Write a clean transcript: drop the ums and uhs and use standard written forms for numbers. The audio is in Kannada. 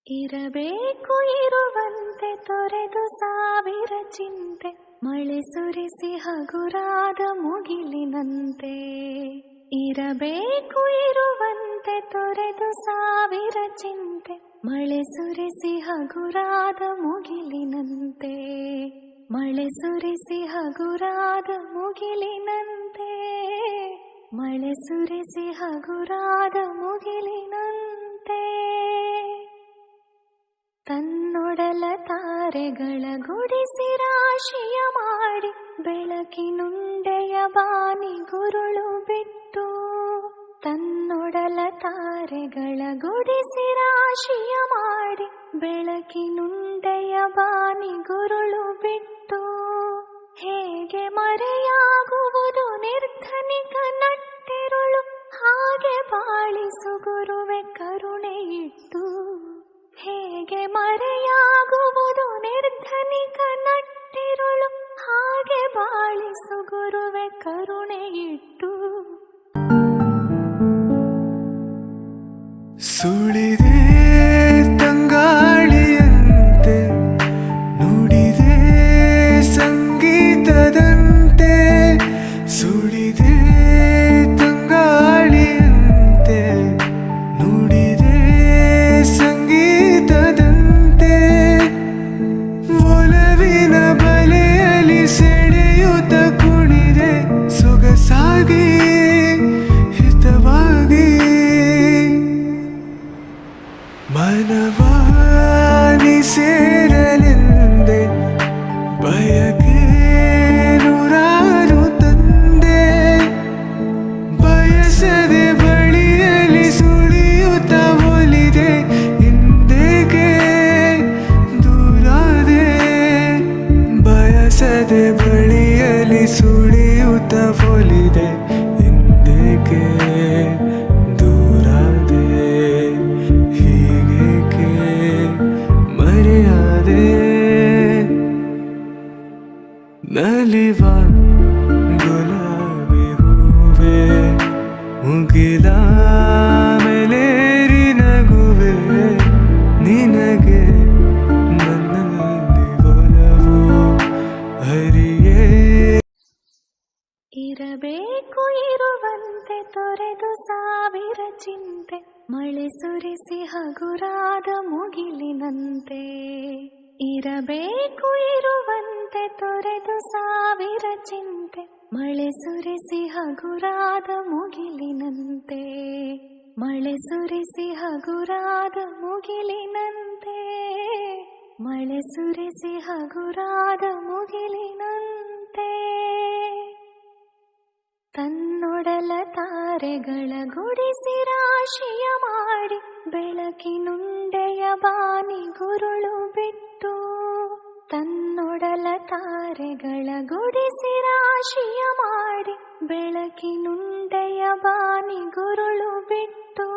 ಇರಬೇಕು ಇರುವಂತೆ ತೊರೆದು ಸಾವಿರ ಚಿಂತೆ, ಮಳೆ ಸುರಿಸಿ ಹಗುರಾದ ಮುಗಿಲಿನಂತೆ. ಇರಬೇಕು ಇರುವಂತೆ ತೊರೆದು ಸಾವಿರ ಚಿಂತೆ, ಮಳೆ ಸುರಿಸಿ ಹಗುರಾದ ಮುಗಿಲಿನಂತೆ. ಮಳೆ ಸುರಿಸಿ ಹಗುರಾದ ಮುಗಿಲಿನಂತೆ, ಮಳೆ ಸುರಿಸಿ ಹಗುರಾದ ಮುಗಿಲಿನಂತೆ. ತನ್ನೊಡಲ ತಾರೆಗಳ ಗುಡಿಸಿ ರಾಶಿಯ ಮಾಡಿ, ಬೆಳಕಿನುಂಡೆಯ ಬಾನಿ ಗುರುಳು ಬಿಟ್ಟು. ತನ್ನೊಡಲ ತಾರೆಗಳ ಗುಡಿಸಿ ರಾಶಿಯ ಮಾಡಿ, ಬೆಳಕಿನುಂಡೆಯ ಬಾನಿ ಗುರುಳು ಬಿಟ್ಟು. ಹೇಗೆ ಮರೆಯಾಗುವುದು ನಿರ್ಧನಿಕ ನಟ್ಟಿರುಳು, ಹಾಗೆ ಬಾಳಿಸು ಗುರುವೆ ಕರುಣೆ ಇಟ್ಟು. ಹೇಗೆ ಮರೆಯಾಗುವುದು ನಿರ್ಧನಿಕ ನಟ್ಟಿರುಳು, ಹಾಗೆ ಬಾಳಿಸು ಗುರುವೆ ಕರುಣೆ ಇಟ್ಟು. ಸುಳಿದೆ ತಂಗಾಳಿಯಂತೆ, ನುಡಿದೆ ಸಂಗೀತದಂತೆ. ಸುಳಿದೆ ತಂಗಾಳಿಯಂತೆ, ನುಡಿದೆ ಸಂಗೀತದಂತೆ. ಒಲವಿನ ಬಲೆಯಲ್ಲಿ ಸೆಳೆಯುತ್ತ ಕುಣಿದೆ ಸೊಗಸಾಗಿ ಹಿತವಾಗಿ. ಮನವಾನಿ ಸೇರಲೆಂದೆ ಬಯಕೆ ನೂರಾರು ತಂದೆ. ಬಯಸದೆ ಬಳಿಯಲ್ಲಿ ಸುಳಿಯುತ್ತ ಒಲಿದೆ, ಹಿಂದೆಗೆ ದೂರಾದೆ. ಬಯಸದೆ ಬಳಿಯಲ್ಲಿ ಸುಳಿಯುತ್ತ ಒಲಿದೆ, ಹಿಂದೆಗೆ ದೂರಾದೆ. ಹೀಗೇಕೆ ಮರೆಯಾದೆ? ನಲಿವ ಗುಲಾಬಿ ಹೂವೆ, ಮುಗಿಲ ಮೇಲೇರಿ ನಗುವೆ. ನಿನಗೆ ನನ್ನಲ್ಲಿ ಒಲವು ಹರಿಯೇ. ಇರಬೇಕು ಇರುವಂತೆ ತೊರೆದು ಸಾವಿರ ಚಿಂತೆ, ಮಳೆ ಸುರಿಸಿ ಹಗುರಾದ ಮುಗಿಲಿನಂತೆ. ಇರಬೇಕು ಇರುವಂತೆ ತೊರೆದು ಸಾವಿರ ಚಿಂತೆ, ಮಳೆ ಸುರಿಸಿ ಹಗುರಾದ ಮುಗಿಲಿನಂತೆ. ಮಳೆ ಸುರಿಸಿ ಹಗುರಾದ ಮುಗಿಲಿನಂತೆ, ಮಳೆ ಸುರಿಸಿ ಹಗುರಾದ ಮುಗಿಲಿನಂತೆ. ತನ್ನೊಡಲ ತಾರೆಗಳ ಗುಡಿಸಿ ರಾಶಿಯ ಮಾಡಿ, ಬೆಳಕಿನುಂಡೆಯ ಬಾನಿ ಗುರುಳು ಬಿಟ್ಟು. ತನ್ನೊಡಲ ತಾರೆಗಳ ಗುಡಿಸಿ ರಾಶಿಯ ಮಾಡಿ, ಬೆಳಕಿನುಂಡೆಯ ಬಾನಿ ಗುರುಳು ಬಿಟ್ಟು.